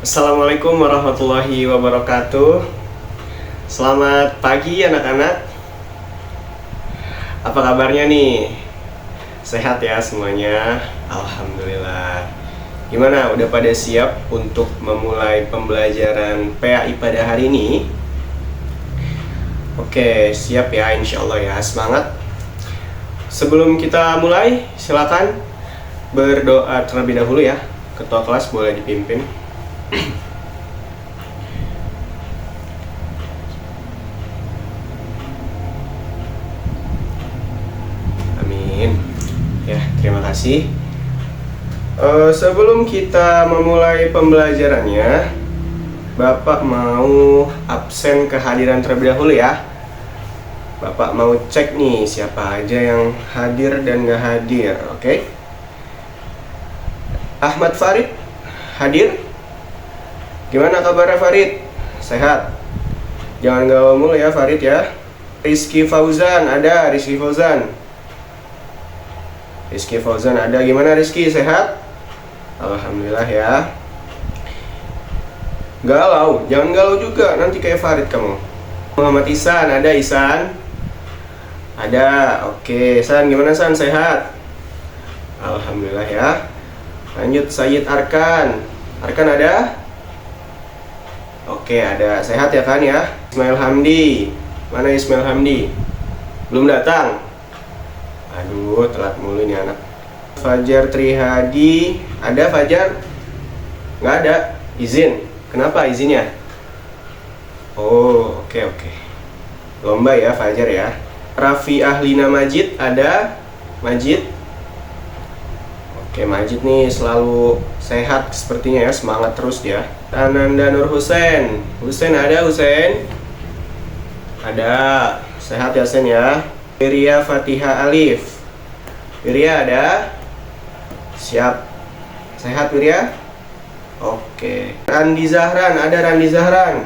Assalamualaikum warahmatullahi wabarakatuh. Selamat pagi anak-anak. Apa kabarnya nih? Sehat ya semuanya? Alhamdulillah. Gimana? Udah pada siap untuk memulai pembelajaran PAI pada hari ini? Oke, siap ya, insya Allah ya. Semangat. Sebelum kita mulai, silakan berdoa terlebih dahulu ya. Ketua kelas boleh dipimpin. Amin. Ya, terima kasih. Sebelum kita memulai pembelajarannya, Bapak mau absen kehadiran terlebih dahulu ya. Bapak mau cek nih siapa aja yang hadir dan gak hadir, oke? Ahmad Farid hadir? Gimana kabarnya Farid? Sehat? Jangan galau mulu ya Farid ya. Rizky Fauzan ada? Rizky Fauzan ada. Gimana Rizky? Sehat? Alhamdulillah ya. Galau? Jangan galau juga, nanti kayak Farid kamu. Muhammad Ihsan ada? Ihsan? Ada. Oke, San gimana San? Sehat? Alhamdulillah ya. Lanjut Sayyid Arkan ada? Oke, ada. Sehat ya kan ya? Ismail Hamdi. Mana Ismail Hamdi? Belum datang? Aduh, telat mulu ini anak. Fajar Trihadi. Ada Fajar? Nggak ada. Izin. Kenapa izinnya? Oh, oke. Lomba ya Fajar ya. Raffi Ahlina Majid ada? Majid? Oke, Majid nih selalu sehat sepertinya ya, semangat terus dia. Ananda Nur Husen ada? Husen? Ada. Sehat ya Husen ya. Wiria Fatiha Alif. Wiria ada? Siap. Sehat Wiria? Oke. Randi Zahran ada? Randi Zahran?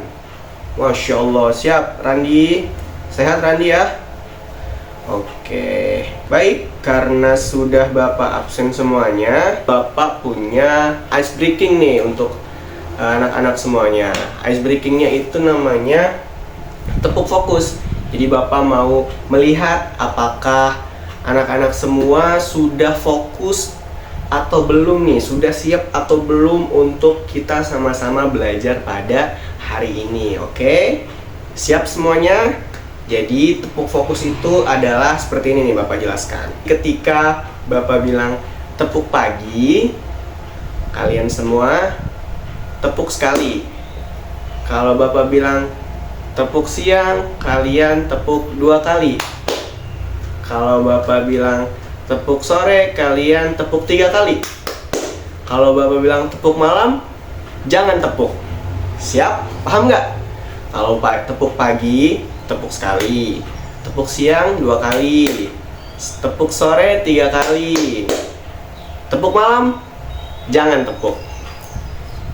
Masya Allah, siap Randi. Sehat Randi ya? Oke, baik, karena sudah Bapak absen semuanya, Bapak punya ice breaking nih untuk anak-anak semuanya. Ice breakingnya itu namanya tepuk fokus. Jadi Bapak mau melihat apakah anak-anak semua sudah fokus atau belum nih, sudah siap atau belum untuk kita sama-sama belajar pada hari ini. Oke, siap semuanya? Jadi tepuk fokus itu adalah seperti ini nih, Bapak jelaskan. Ketika Bapak bilang tepuk pagi, kalian semua tepuk sekali. Kalau Bapak bilang tepuk siang, kalian tepuk 2 kali. Kalau Bapak bilang tepuk sore, kalian tepuk 3 kali. Kalau Bapak bilang tepuk malam, jangan tepuk. Siap? Paham nggak? Kalau tepuk pagi, tepuk sekali. Tepuk siang 2 kali. Tepuk sore 3 kali. Tepuk malam jangan tepuk.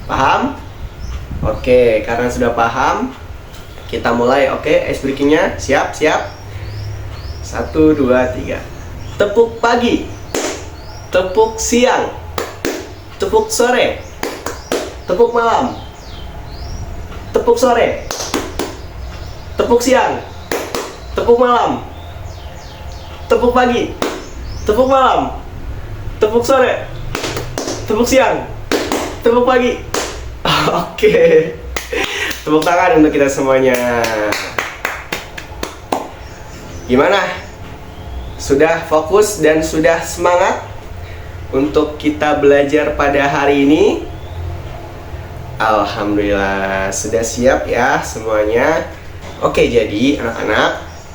Paham? Oke, karena sudah paham, kita mulai. Oke, ice breakingnya. Siap? 1, 2, 3. Tepuk pagi, tepuk siang, tepuk sore, tepuk malam, tepuk sore, tepuk siang, tepuk malam, tepuk pagi, tepuk malam, tepuk sore, tepuk siang, tepuk pagi. Oke. Tepuk tangan untuk kita semuanya. Gimana? Sudah fokus dan sudah semangat untuk kita belajar pada hari ini? Alhamdulillah, sudah siap ya semuanya. Oke, jadi anak-anak,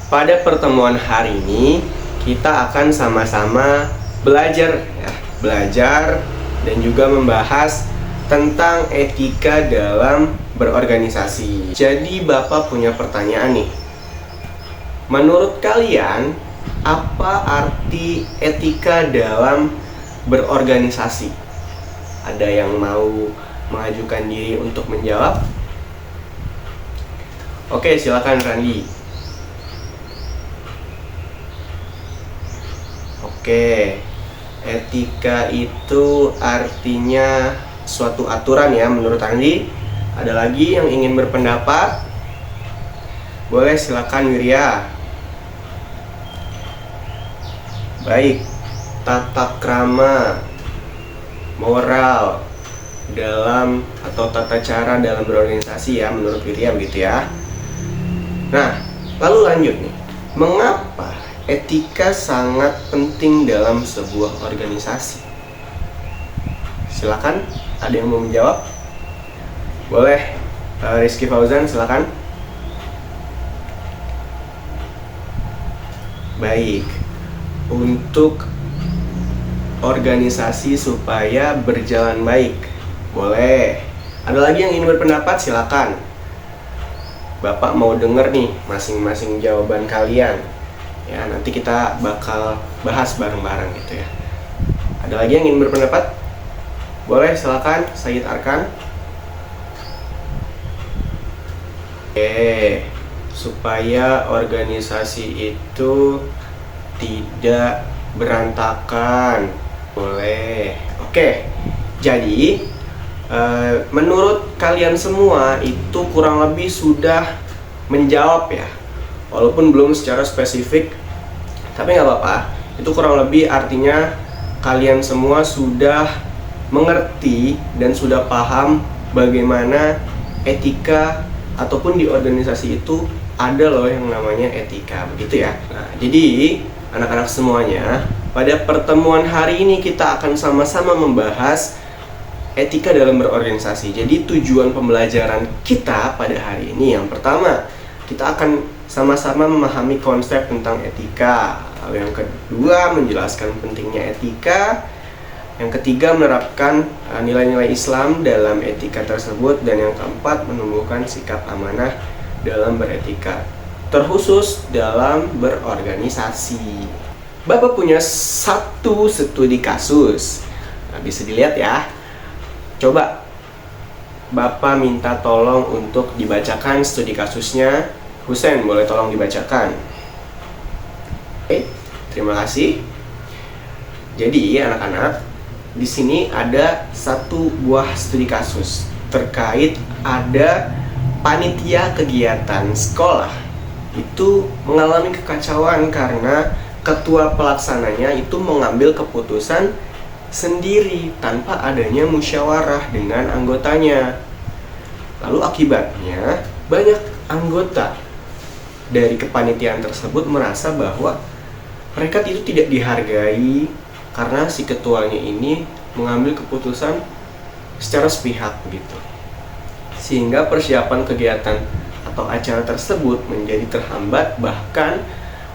pada pertemuan hari ini kita akan sama-sama belajar ya, belajar dan juga membahas tentang etika dalam berorganisasi. Jadi Bapak punya pertanyaan nih. Menurut kalian, apa arti etika dalam berorganisasi? Ada yang mau mengajukan diri untuk menjawab? Oke, silakan Randi. Oke, etika itu artinya suatu aturan ya menurut Andi. Ada lagi yang ingin berpendapat? Boleh, silakan Wirya. Baik, tata krama, moral dalam atau tata cara dalam berorganisasi ya menurut Wirya begitu ya. Nah, lalu lanjut nih. Mengapa etika sangat penting dalam sebuah organisasi? Silakan, ada yang mau menjawab? Boleh, Rizky Fauzan silakan. Baik, untuk organisasi supaya berjalan baik. Boleh. Ada lagi yang ingin berpendapat? Silakan. Bapak mau denger nih masing-masing jawaban kalian. Ya, nanti kita bakal bahas bareng-bareng gitu ya. Ada lagi yang ingin berpendapat? Boleh, silakan Sayyid Arkan. Oke, supaya organisasi itu tidak berantakan. Boleh. Oke. Jadi menurut kalian semua itu kurang lebih sudah menjawab ya. Walaupun belum secara spesifik, tapi nggak apa-apa. Itu kurang lebih artinya kalian semua sudah mengerti dan sudah paham bagaimana etika ataupun di organisasi itu ada loh yang namanya etika, begitu ya. Nah, jadi anak-anak semuanya, pada pertemuan hari ini kita akan sama-sama membahas etika dalam berorganisasi. Jadi tujuan pembelajaran kita pada hari ini yang pertama, kita akan sama-sama memahami konsep tentang etika. Lalu yang kedua, menjelaskan pentingnya etika. Yang ketiga, menerapkan nilai-nilai Islam dalam etika tersebut. Dan yang keempat, menumbuhkan sikap amanah dalam beretika, terkhusus dalam berorganisasi. Bapak punya satu studi kasus. Nah, bisa dilihat ya. Coba Bapak minta tolong untuk dibacakan studi kasusnya. Husen, boleh tolong dibacakan. Oke, terima kasih. Jadi anak-anak, di sini ada satu buah studi kasus terkait ada panitia kegiatan sekolah itu mengalami kekacauan karena ketua pelaksananya itu mengambil keputusan sendiri tanpa adanya musyawarah dengan anggotanya. Lalu akibatnya banyak anggota dari kepanitiaan tersebut merasa bahwa mereka itu tidak dihargai karena si ketuanya ini mengambil keputusan secara sepihak begitu. Sehingga persiapan kegiatan atau acara tersebut menjadi terhambat, bahkan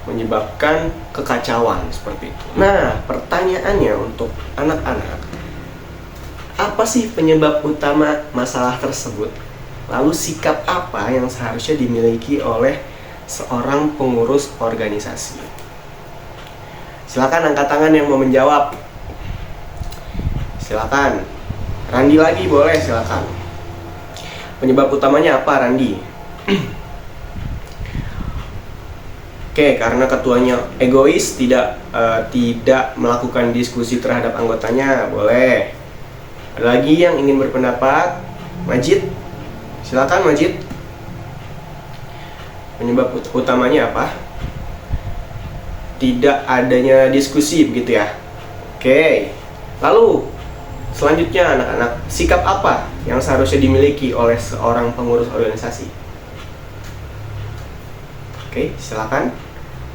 menyebabkan kekacauan seperti itu. Nah, pertanyaannya untuk anak-anak, apa sih penyebab utama masalah tersebut? Lalu sikap apa yang seharusnya dimiliki oleh seorang pengurus organisasi? Silakan angkat tangan yang mau menjawab. Silakan. Randi lagi boleh, silakan. Penyebab utamanya apa, Randi? Oke, karena ketuanya egois, tidak melakukan diskusi terhadap anggotanya, boleh. Ada lagi yang ingin berpendapat? Majid, silakan Majid. Penyebab utamanya apa? Tidak adanya diskusi begitu ya. Oke. Lalu selanjutnya anak-anak, sikap apa yang seharusnya dimiliki oleh seorang pengurus organisasi? Oke, silakan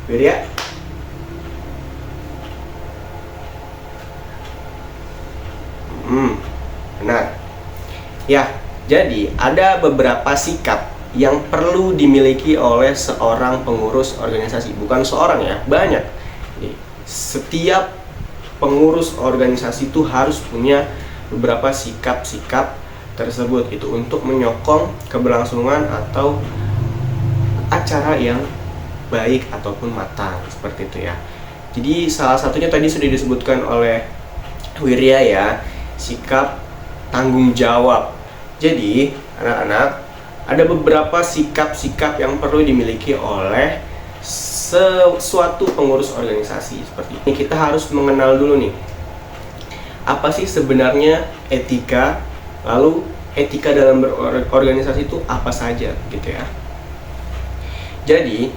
Wirya. Benar. Ya, jadi ada beberapa sikap yang perlu dimiliki oleh seorang pengurus organisasi. Bukan seorang ya, banyak. Jadi, setiap pengurus organisasi itu harus punya beberapa sikap-sikap tersebut itu untuk menyokong keberlangsungan atau acara yang baik ataupun matang seperti itu ya. Jadi salah satunya tadi sudah disebutkan oleh Wirya ya, sikap tanggung jawab. Jadi anak-anak, ada beberapa sikap-sikap yang perlu dimiliki oleh suatu pengurus organisasi seperti ini. Kita harus mengenal dulu nih, apa sih sebenarnya etika Lalu etika dalam berorganisasi itu apa saja gitu ya. Jadi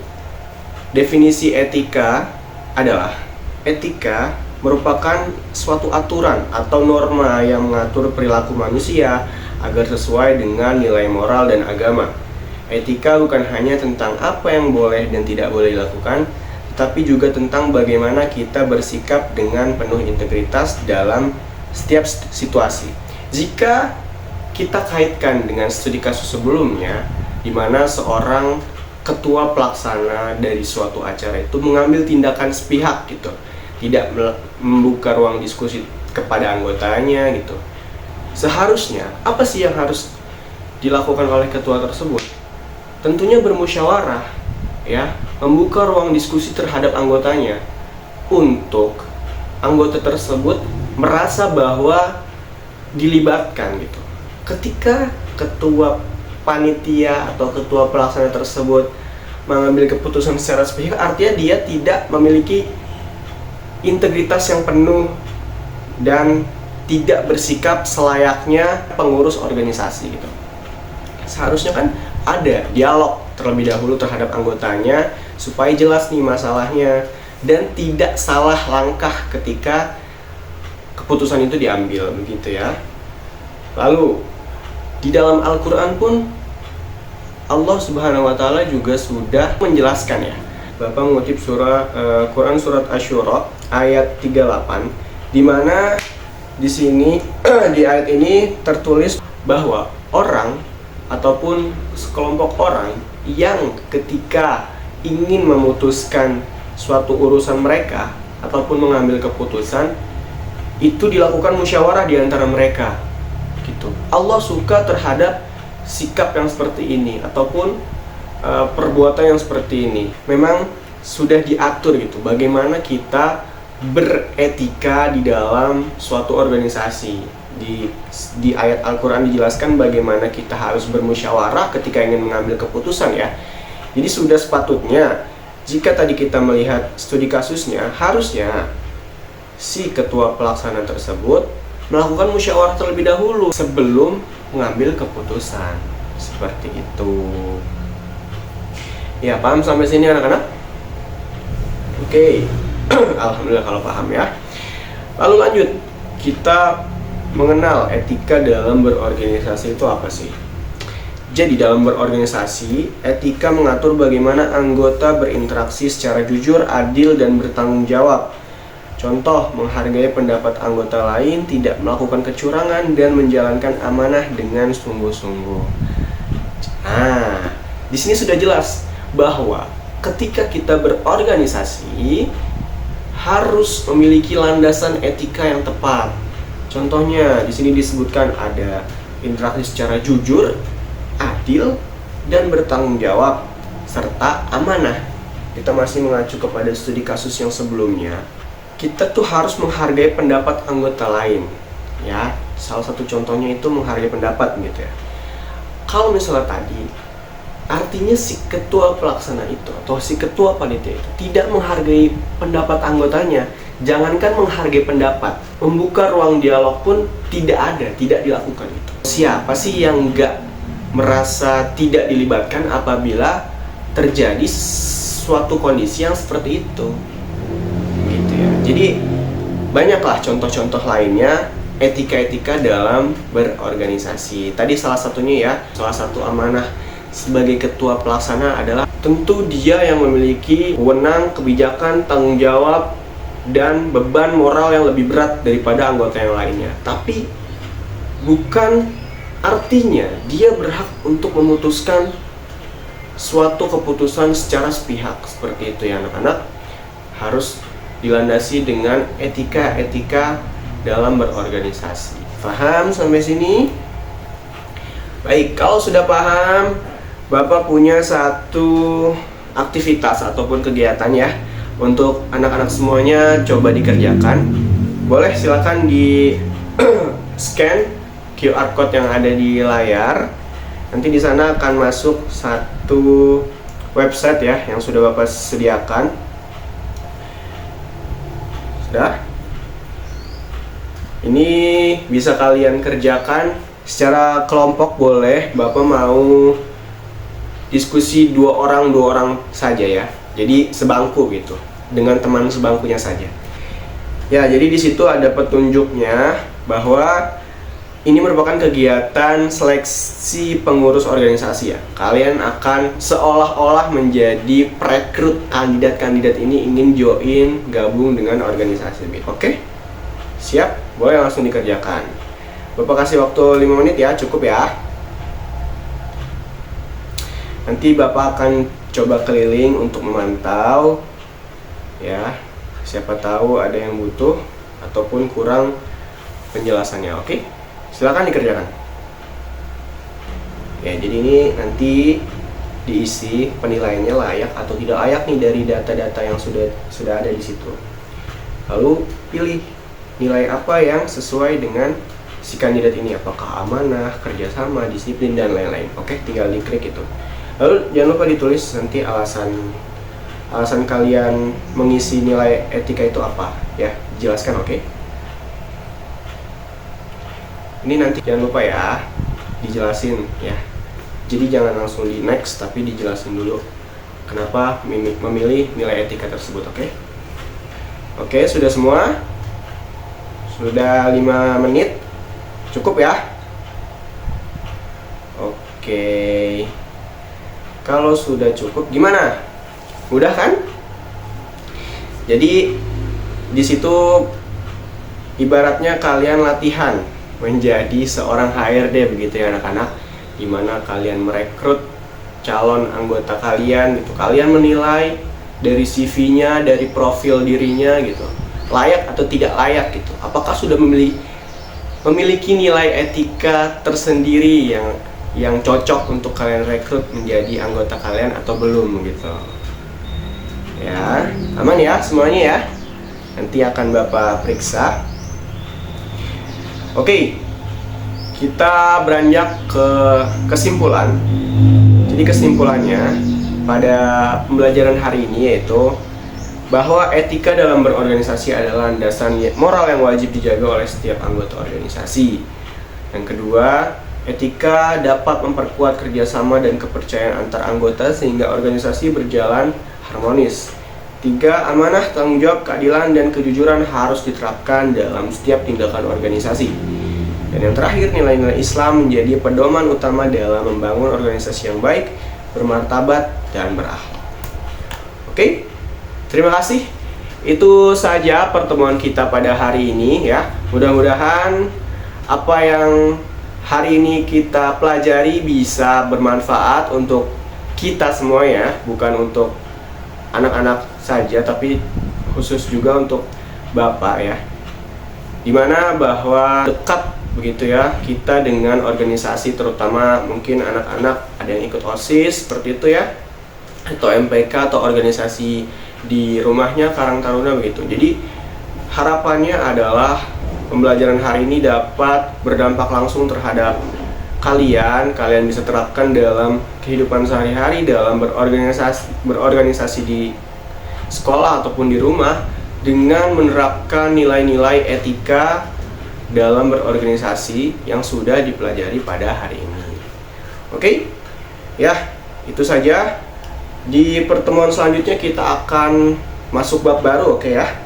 definisi etika adalah etika merupakan suatu aturan atau norma yang mengatur perilaku manusia agar sesuai dengan nilai moral dan agama. Etika bukan hanya tentang apa yang boleh dan tidak boleh dilakukan, tetapi juga tentang bagaimana kita bersikap dengan penuh integritas dalam setiap situasi. Jika kita kaitkan dengan studi kasus sebelumnya, di mana seorang ketua pelaksana dari suatu acara itu mengambil tindakan sepihak gitu, tidak membuka ruang diskusi kepada anggotanya gitu. Seharusnya apa sih yang harus dilakukan oleh ketua tersebut? Tentunya bermusyawarah ya, membuka ruang diskusi terhadap anggotanya untuk anggota tersebut merasa bahwa dilibatkan gitu. Ketika ketua panitia atau ketua pelaksana tersebut mengambil keputusan secara sepihak, artinya dia tidak memiliki integritas yang penuh dan tidak bersikap selayaknya pengurus organisasi gitu. Seharusnya kan ada dialog terlebih dahulu terhadap anggotanya supaya jelas nih masalahnya dan tidak salah langkah ketika keputusan itu diambil begitu ya. Lalu di dalam Al-Quran pun Allah Subhanahu wa Ta'ala juga sudah menjelaskan ya. Bapak mengutip Quran surat Asy-Syura ayat 38, di mana di sini di ayat ini tertulis bahwa orang ataupun sekelompok orang yang ketika ingin memutuskan suatu urusan mereka ataupun mengambil keputusan itu dilakukan musyawarah di antara mereka gitu. Allah suka terhadap sikap yang seperti ini ataupun perbuatan yang seperti ini. Memang sudah diatur gitu bagaimana kita beretika di dalam suatu organisasi. Di ayat Al-Quran dijelaskan bagaimana kita harus bermusyawarah ketika ingin mengambil keputusan ya. Jadi sudah sepatutnya jika tadi kita melihat studi kasusnya, harusnya si ketua pelaksana tersebut melakukan musyawarah terlebih dahulu sebelum mengambil keputusan. Seperti itu. Ya, paham sampai sini anak-anak? Oke. Alhamdulillah kalau paham ya. Lalu lanjut, kita mengenal etika dalam berorganisasi itu apa sih? Jadi dalam berorganisasi, etika mengatur bagaimana anggota berinteraksi secara jujur, adil, dan bertanggung jawab. Contoh, menghargai pendapat anggota lain, tidak melakukan kecurangan, dan menjalankan amanah dengan sungguh-sungguh. Nah, di sini sudah jelas bahwa ketika kita berorganisasi harus memiliki landasan etika yang tepat. Contohnya, di sini disebutkan ada interaksi secara jujur, adil, dan bertanggung jawab, serta amanah. Kita masih mengacu kepada studi kasus yang sebelumnya. Kita tuh harus menghargai pendapat anggota lain. Ya, salah satu contohnya itu menghargai pendapat gitu ya. Kalau misalnya tadi, artinya si ketua pelaksana itu atau si ketua panitia itu tidak menghargai pendapat anggotanya. Jangankan menghargai pendapat, membuka ruang dialog pun tidak ada, tidak dilakukan itu. Siapa sih yang nggak merasa tidak dilibatkan apabila terjadi suatu kondisi yang seperti itu? Gitu ya. Jadi banyaklah contoh-contoh lainnya etika-etika dalam berorganisasi. Tadi salah satunya ya, salah satu amanah sebagai ketua pelaksana adalah tentu dia yang memiliki wewenang, kebijakan, tanggung jawab, dan beban moral yang lebih berat daripada anggota yang lainnya. Tapi bukan artinya dia berhak untuk memutuskan suatu keputusan secara sepihak. Seperti itu ya anak-anak. Harus dilandasi dengan etika-etika dalam berorganisasi. Paham sampai sini? Baik, kalau sudah paham, Bapak punya satu aktivitas ataupun kegiatan ya untuk anak-anak semuanya, coba dikerjakan. Boleh silakan di scan QR code yang ada di layar. Nanti di sana akan masuk satu website ya yang sudah Bapak sediakan. Sudah? Ini bisa kalian kerjakan Secara kelompok boleh, Bapak mau diskusi dua orang saja ya. Jadi sebangku gitu, dengan teman sebangkunya saja. Ya, jadi di situ ada petunjuknya bahwa ini merupakan kegiatan seleksi pengurus organisasi ya. Kalian akan seolah-olah menjadi perekrut kandidat-kandidat ini ingin join gabung dengan organisasi. Oke? Siap? Boleh langsung dikerjakan. Bapak kasih waktu 5 menit ya, cukup ya. Nanti Bapak akan coba keliling untuk memantau ya. Siapa tahu ada yang butuh ataupun kurang penjelasannya, oke? Silakan dikerjakan. Ya, jadi ini nanti diisi penilaiannya layak atau tidak layak nih dari data-data yang sudah ada di situ. Lalu pilih nilai apa yang sesuai dengan si kandidat ini, apakah amanah, kerjasama, disiplin, dan lain-lain. Oke, tinggal diklik itu. Lalu jangan lupa ditulis nanti alasan kalian mengisi nilai etika itu apa ya, jelaskan. Oke? Ini nanti jangan lupa ya dijelasin ya. Jadi jangan langsung di next, tapi dijelasin dulu kenapa memilih nilai etika tersebut. Oke, sudah semua? Sudah 5 menit? Cukup ya? Oke. Kalau sudah cukup gimana? Mudah kan? Jadi di situ ibaratnya kalian latihan menjadi seorang HRD begitu ya anak-anak, dimana kalian merekrut calon anggota kalian gitu. Kalian menilai dari CV-nya, dari profil dirinya gitu, layak atau tidak layak gitu. Apakah sudah memiliki nilai etika tersendiri yang cocok untuk kalian rekrut menjadi anggota kalian atau belum gitu. Ya, aman ya semuanya ya. Nanti akan Bapak periksa. Oke, kita beranjak ke kesimpulan. Jadi kesimpulannya pada pembelajaran hari ini yaitu bahwa etika dalam berorganisasi adalah landasan moral yang wajib dijaga oleh setiap anggota organisasi. Yang kedua, etika dapat memperkuat kerjasama dan kepercayaan antar anggota sehingga organisasi berjalan harmonis. 3. Amanah, tanggung jawab, keadilan, dan kejujuran harus diterapkan dalam setiap tindakan organisasi. Dan yang terakhir, nilai-nilai Islam menjadi pedoman utama dalam membangun organisasi yang baik, bermartabat, dan berakhlak. Oke, terima kasih. Itu saja pertemuan kita pada hari ini ya. Mudah-mudahan apa yang hari ini kita pelajari bisa bermanfaat untuk kita semua ya, bukan untuk anak-anak saja, tapi khusus juga untuk Bapak ya, dimana bahwa dekat begitu ya kita dengan organisasi, terutama mungkin anak-anak ada yang ikut OSIS seperti itu ya, atau MPK atau organisasi di rumahnya Karang Taruna begitu. Jadi harapannya adalah pembelajaran hari ini dapat berdampak langsung terhadap kalian bisa terapkan dalam kehidupan sehari-hari, dalam berorganisasi di sekolah ataupun di rumah, dengan menerapkan nilai-nilai etika dalam berorganisasi yang sudah dipelajari pada hari ini. Oke? Ya, itu saja. Di pertemuan selanjutnya kita akan masuk bab baru, oke ya?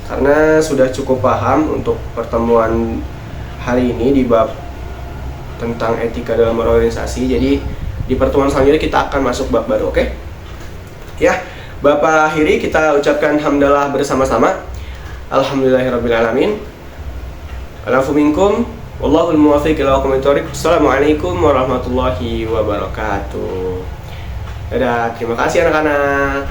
Karena sudah cukup paham untuk pertemuan hari ini di bab tentang etika dalam berorganisasi. Jadi di pertemuan selanjutnya kita akan masuk bab baru, oke? Ya, Bapak akhiri kita ucapkan hamdalah bersama-sama. Alhamdulillahirrabbilalamin. Alafu minkum, wallahul muwaffiq ila aqwamit thoriq. Assalamualaikum warahmatullahi wabarakatuh. Dadah, terima kasih anak-anak.